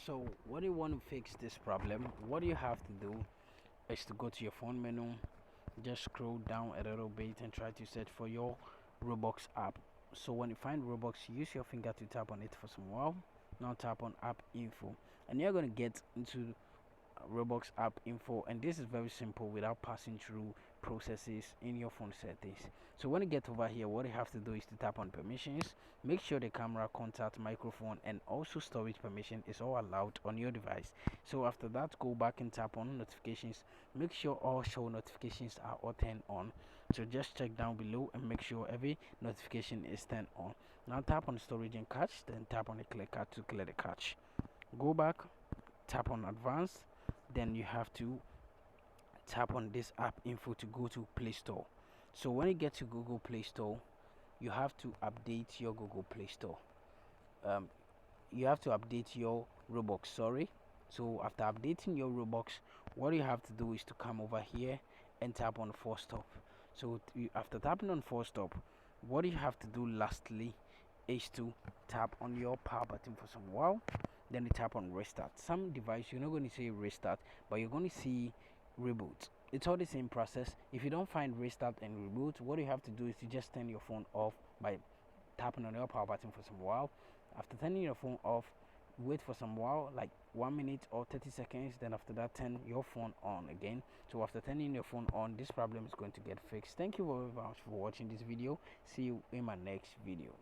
So when you want to fix this problem, what you have to do is to go to your phone menu, just scroll down a little bit and try to search for your Roblox app. So when you find Roblox, use your finger to tap on it for some while. Now tap on app info, and you're going to get into Roblox app info, and this is very simple without passing through processes in your phone settings. So when you get over here, what you have to do is to tap on permissions. Make sure the camera, contact, microphone, and also storage permission is all allowed on your device. So after that, go back and tap on notifications. Make sure all show notifications are all turned on. So just check down below and make sure every notification is turned on. Now tap on storage and cache, then tap on the clear cache to clear the cache. Go back, tap on advanced, then you have to tap on this app info to go to Play Store. So when you get to Google Play Store, you have to update your Google Play Store. You have to update your Roblox, sorry. So after updating your Roblox, what you have to do is to come over here and tap on force stop. So after tapping on force stop, what you have to do lastly is to tap on your power button for some while, then you tap on restart. Some device you're not going to see restart, but you're going to see reboot. It's all the same process. If you don't find restart and reboot, what you have to do is to just turn your phone off by tapping on your power button for some while. After turning your phone off, wait for some while, like 1 minute or 30 seconds, then after that turn your phone on again. So after turning your phone on, this problem is going to get fixed. Thank you very much for watching this video. See you in my next video.